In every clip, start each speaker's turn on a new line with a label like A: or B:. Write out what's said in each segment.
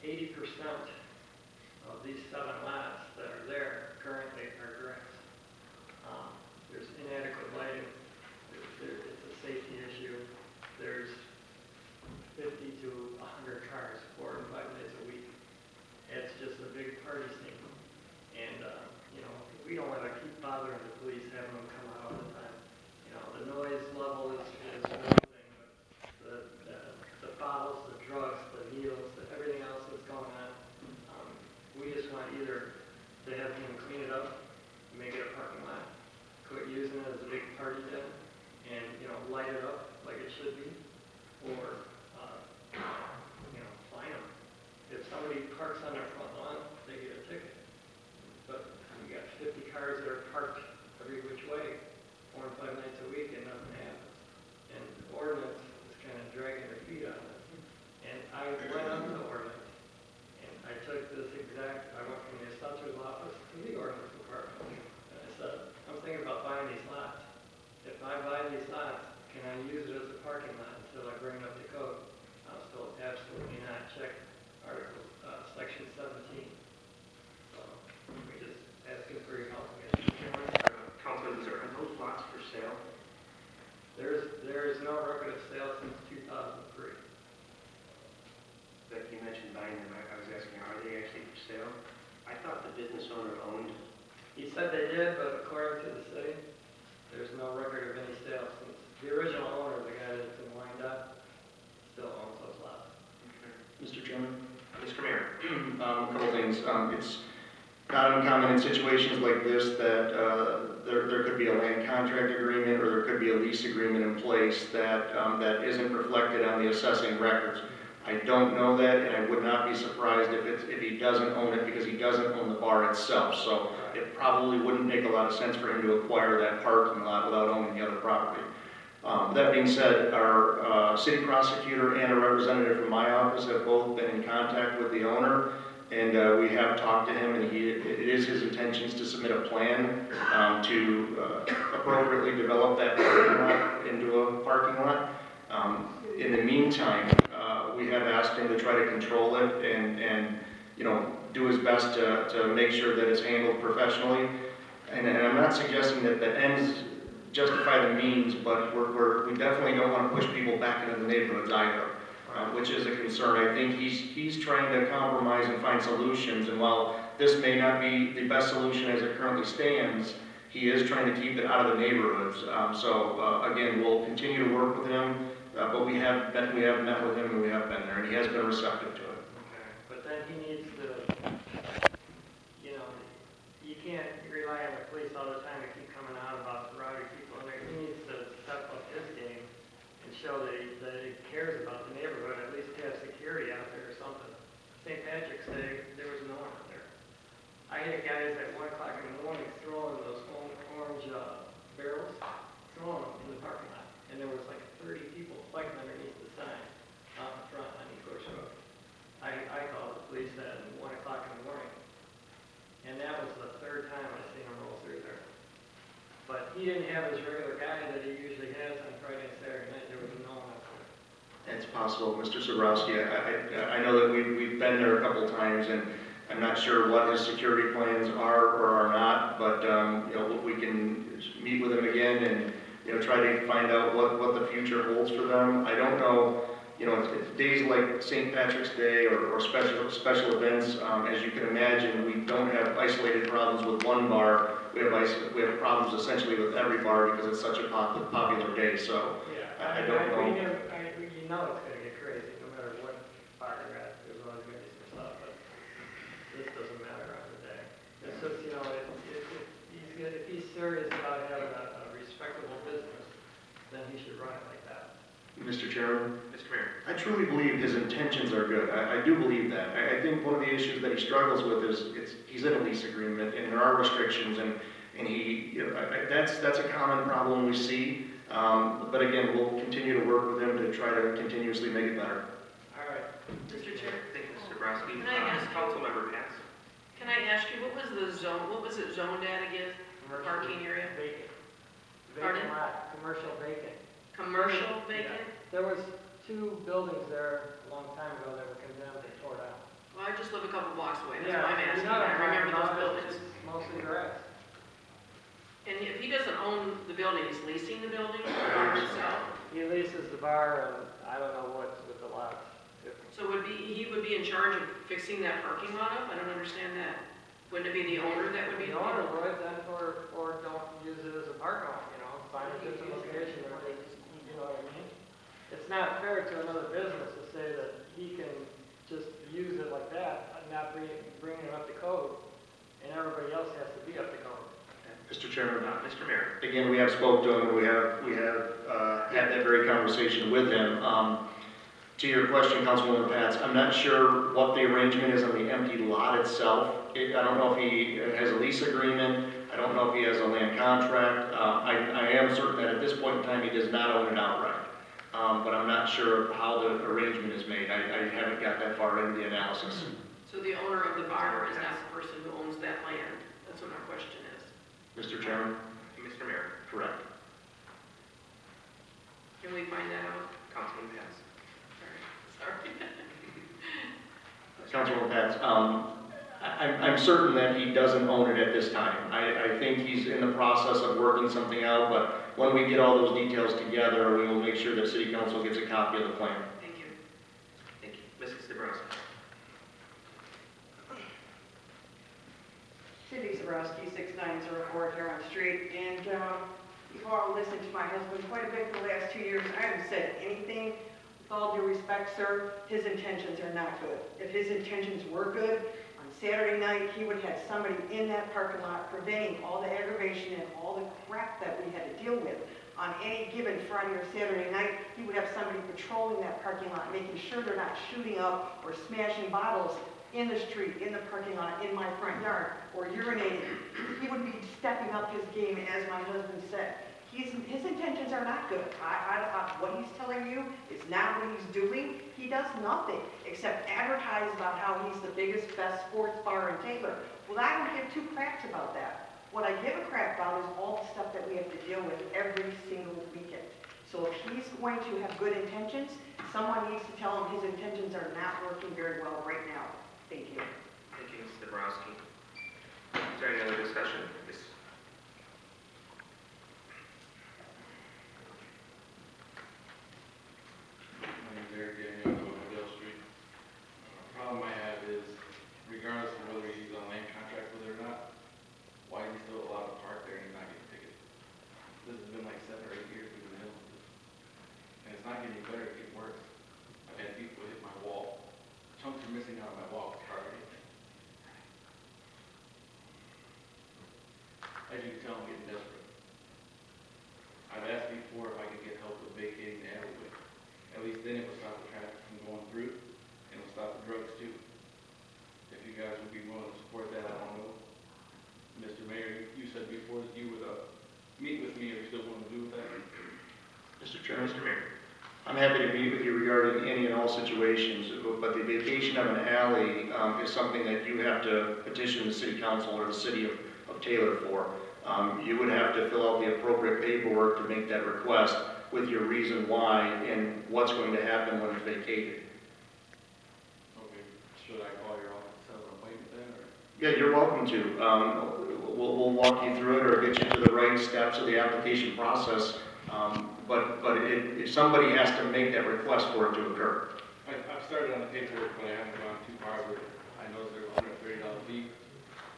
A: 80% of these 7 lots that are there currently are grass. There's inadequate lighting. It's a safety issue. There's 50 to 100 cars 4 and 5 days a week. It's just a big party scene. And, you know, we don't want to keep bothering the police, having them come out all the time. You know, the noise level is one thing, but the bottles, the drugs, the needles, everything else that's going on, we just want either to have him clean it up, make it a parking lot, quit using it as a big party den, and, you know, light it up like it should be, or, you know, fine them. If somebody parks on their front lawn, they get a ticket. But you got 50 cars that are parked every which way, 4 and 5 nights a week, and nothing happens. And the ordinance is kind of dragging their feet on it. And I went up to the ordinance, and I took this I went from the assessor's office to the ordinance department. And I said, I'm thinking about buying these lots. If I buy these lots, can I use it as a parking lot until I bring up the code? I was told absolutely not. Check Article, Section 17. So we just asking for your help again.
B: Councilor, are those lots for sale?
A: There is no record of sale since 2003.
B: That you mentioned buying them, I was asking, are they actually for sale? I thought the business owner owned.
A: He said they did, but according to the city, there's no record of any sales since the original owner, the guy that's in Wyandotte, still owns those lots.
B: Okay.
C: Mr. Chairman?
B: Mr. Mayor.
C: A couple things. It's not uncommon in situations like this that there could be a land contract agreement or there could be a lease agreement in place that isn't reflected on the assessing records. I don't know that, and I would not be surprised if he doesn't own it because he doesn't own the bar itself. So it probably wouldn't make a lot of sense for him to acquire that parking lot without owning the other property. That being said, our city prosecutor and a representative from my office have both been in contact with the owner, and we have talked to him, and it is his intentions to submit a plan to appropriately develop that parking lot into a parking lot. In the meantime, we have asked him to try to control it and you know, do his best to make sure that it's handled professionally. And I'm not suggesting that the ends justify the means, but we definitely don't want to push people back into the neighborhoods either, which is a concern. I think he's trying to compromise and find solutions, and while this may not be the best solution as it currently stands, he is trying to keep it out of the neighborhoods. Again, we'll continue to work with him, but we have met with him and we have been there, and he has been receptive to it.
A: Okay, but then he needs to, you know, you can't rely on the police all the time to keep coming out about rowdy people in there. He needs to step up his game and show that he cares about the neighborhood, at least have security out there or something. St. Patrick's Day, there was no one out there. I had guys at 1 o'clock in the morning throwing those orange barrels, throwing them in the parking lot. And there was like 30 people fighting underneath the sign out in front on East Coast Road. I called the police at 1 o'clock in the morning. And that was the 3rd time I seen him roll through there. But he didn't have his regular guy that he usually has on Friday and Saturday night. There was no one out there.
C: It's possible, Mr. Ciborowski. I know that we've been there a couple times, and I'm not sure what his security plans are or are not, but you know, we can meet with him again and try to find out what the future holds for them. I don't know. It's days like St. Patrick's Day or special events. As you can imagine, we don't have isolated problems with one bar. We have problems essentially with every bar because it's such a popular day. So
A: yeah,
C: I don't know.
A: You know it's going to get crazy no matter what bar you're at. There's always going to be some stuff, but this doesn't matter on the day. It's just, if he's serious about having a respectable business, then he should run it like that.
C: Mr. Chairman?
B: Mr. Mayor.
C: I truly believe his intentions are good. I do believe that. I think one of the issues that he struggles with is he's in a lease agreement and there are restrictions, and that's a common problem we see. But again, we'll continue to work with him to try to continuously make it better.
A: All right.
B: Mr. Chair. Thank you, Mr. Ciborowski.
D: Can I ask
B: Councilmember Pass?
D: Can I ask you, what was the zone? What was it zoned at again? Parking area?
A: Vacant.
D: Pardon?
A: Vacant lot, commercial vacant.
D: Commercial vacant?
A: Yeah. There was 2 buildings there a long time ago that were condemned and tore down.
D: Well, I just live a couple blocks away, that's
A: Yeah,
D: why I'm asking,
A: not a
D: I remember those
A: parking lot,
D: buildings.
A: it's mostly grass.
D: And if he doesn't own the building, he's leasing the building for himself?
A: He leases the bar, and I don't know what's with the lots.
D: So he would be in charge of fixing that parking lot up? I don't understand that. Wouldn't it be the owner that would be?
A: The owner would, then, or don't use it as a parking lot, you know, find a different location, or, you know what I mean? It's not fair to another business to say that he can just use it like that, and not bring it up to code, and everybody else has to be up to code.
C: Mr. Chairman,
B: Mr. Mayor.
C: again, we have spoke to him, we have had that very conversation with him. To your question, Councilwoman Pats, I'm not sure what the arrangement is on the empty lot itself. I don't know if he has a lease agreement, I don't know if he has a land contract. I am certain that at this point in time, he does not own it outright. But I'm not sure how the arrangement is made. I haven't got that far into the analysis.
D: So the owner of the bar is not the person who owns that land? That's what my question is.
C: Mr. Chairman?
B: Mr. Mayor.
C: Correct.
D: Can we find that out?
B: Councilman Pats.
D: Sorry.
C: Councilwoman Pats, I'm certain that he doesn't own it at this time. I think he's in the process of working something out, but when we get all those details together, we will make sure that City Council gets a copy of the plan.
D: Thank you.
B: Thank you. Mrs. Ciborowski.
E: Cindy Ciborowski, 6904 Huron Street, and you've all listened to my husband quite a bit for the last 2 years. I haven't said anything. With all due respect, sir, his intentions are not good. If his intentions were good, on Saturday night, he would have had somebody in that parking lot preventing all the aggravation and all the crap that we had to deal with. On any given Friday or Saturday night, he would have somebody patrolling that parking lot, making sure they're not shooting up or smashing bottles in the street, in the parking lot, in my front yard, or urinating. He would be stepping up his game, as my husband said. His intentions are not good. What he's telling you is not what he's doing. He does nothing except advertise about how he's the biggest, best sports bar in Taylor. Well, I don't give two craps about that. What I give a crap about is all the stuff that we have to deal with every single weekend. So if he's going to have good intentions, someone needs to tell him his intentions are not working very well right now. Thank you.
B: Thank you, Mrs. Ciborowski. Is there any other discussion? Yes.
F: My name is Eric Daniel, I live on Dale Street. Problem I have is, regardless of whether he's on land contract with it or not, why is he still allowed to park there and not get a ticket? This has been like 7 or 8 years we've been dealing with this. And it's not getting better, it's getting worse. I've had people hit my wall. Chunks are missing out of my wall with car hitting. As you can tell, I'm getting desperate. I've asked before if I could get help with vacating the alleyway. At least then it will stop the traffic from going through, and it will stop the drugs too. If you guys would be willing to support that, I don't know. Mr. Mayor, you said before that you would meet with me. Are you still willing to do that?
C: Mr. Chairman?
B: Mr. Mayor.
C: I'm happy to meet with you regarding any and all situations, but the vacation of an alley is something that you have to petition the City Council or the City of Taylor for. You would have to fill out the appropriate paperwork to make that request with your reason why and what's going to happen when it's vacated.
F: Okay. Should I call your office to set an appointment then, or?
C: Yeah, you're welcome to. We'll walk you through it or get you to the right steps of the application process. But if somebody has to make that request for it to occur.
F: I've started on the paperwork, but I haven't gone too far with it. I know there's a $130 fee.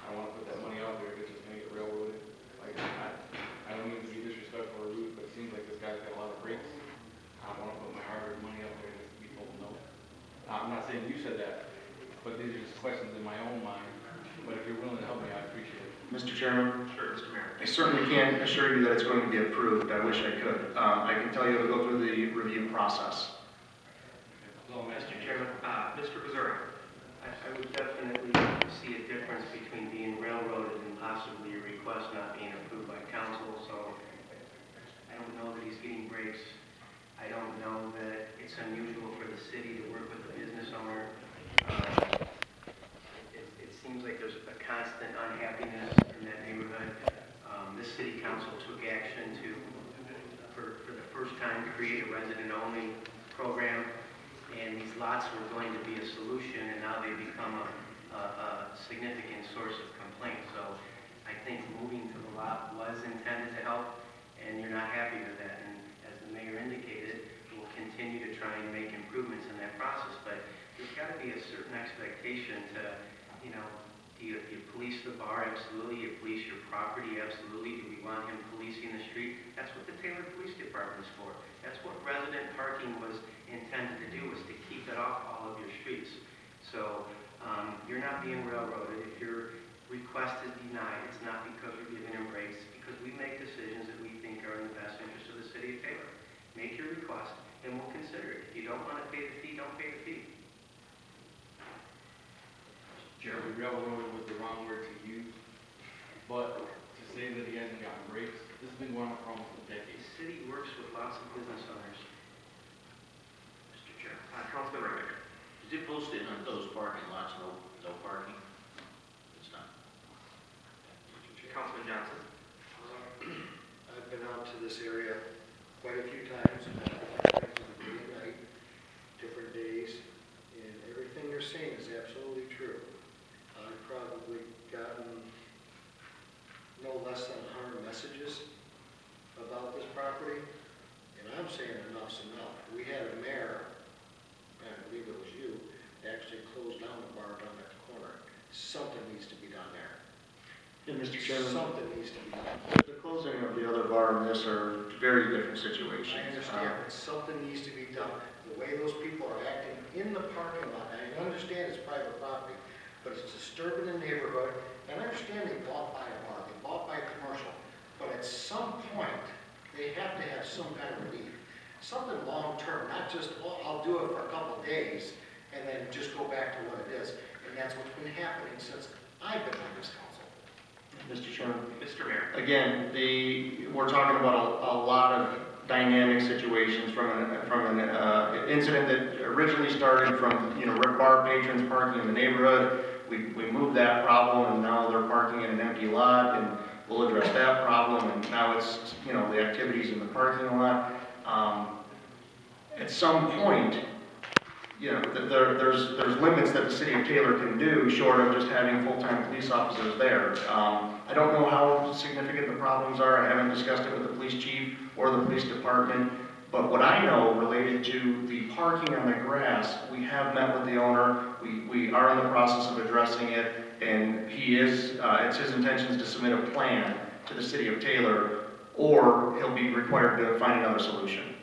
F: I don't want to put that money out there if it's just going to get railroaded. Like, I don't mean to be disrespectful or rude, but it seems like this guy's got a lot of breaks. I don't want to put my hard-earned money out there just to be told no. I'm not saying you said that, but these are just questions in my own mind. But if you're willing to help me, I appreciate it.
C: Mr. Chairman?
B: Sure, Mr. Mayor.
C: I certainly can't assure you that it's going to be approved. I wish I could. I can tell you it'll go through the review process.
B: Mr. Chairman, Mr. Pizzurro.
G: I would definitely see a difference between being railroaded and possibly a request not being approved by council, so I don't know that he's getting breaks. I don't know that it's unusual for the city to work with the business owner. It seems like there's a constant unhappiness in that neighborhood. This city council took action to, for the first time, create a resident-only program, and and these lots were going to be a solution, and now they become a significant source of complaint. So I think moving to the lot was intended to help, and you're not happy with that. And as the mayor indicated, we'll continue to try and make improvements in that process, but there's got to be a certain expectation to, you know, do you police the bar? Absolutely. You police your property? Absolutely. Do we want him policing the street? That's what the Taylor Police Department is for. That's what resident parking was intended to do, was to keep it off all of your streets. So you're not being railroaded. If your request is denied, it's not because we're giving him breaks, it's because we make decisions that we think are in the best interest of the city of Taylor. Make your request, and we'll consider it. If you don't want to pay the fee, don't pay the fee.
F: Jerry, railroad was the wrong word to use, but to say that he hasn't gotten breaks, this has been going on for almost a decade.
G: The city works with lots of business owners.
H: Mr. Chair. Councilman Rick. Is it posted on those parking lots, no parking? It's not.
I: Councilman Johnson.
J: I've been out to this area quite a few times, day and night, different days, and everything you're saying is absolutely true. I've probably gotten no less than 100 messages about this property, and I'm saying enough's enough. We had a mayor, I believe it was you, actually closed down the bar down at the corner. Something needs to be done there.
C: And Mr. Chairman,
J: Something needs to be done.
C: the closing of the other bar and this are very different situations.
J: I understand, but something needs to be done. The way those people are acting in the parking lot, and I understand it's private property, but it's disturbing the neighborhood, and I understand they bought by a bar, they bought by a commercial, but at some point, they have to have some kind of relief. Something long-term, not just, well, I'll do it for a couple of days, and then just go back to what it is. And that's what's been happening since I've been on this council.
C: Mr. Chairman.
H: Mr. Mayor.
C: Again, we're talking about a lot of dynamic situations from an incident that originally started from, bar patrons parking in the neighborhood. We moved that problem, and now they're parking in an empty lot, and we'll address that problem. And now it's, the activities in the parking lot. At some point, there's limits that the city of Taylor can do, short of just having full-time police officers there. I don't know how significant the problems are. I haven't discussed it with the police chief or the police department. But what I know related to the parking on the grass, we have met with the owner. We are in the process of addressing it, and it's his intentions to submit a plan to the city of Taylor, or he'll be required to find another solution.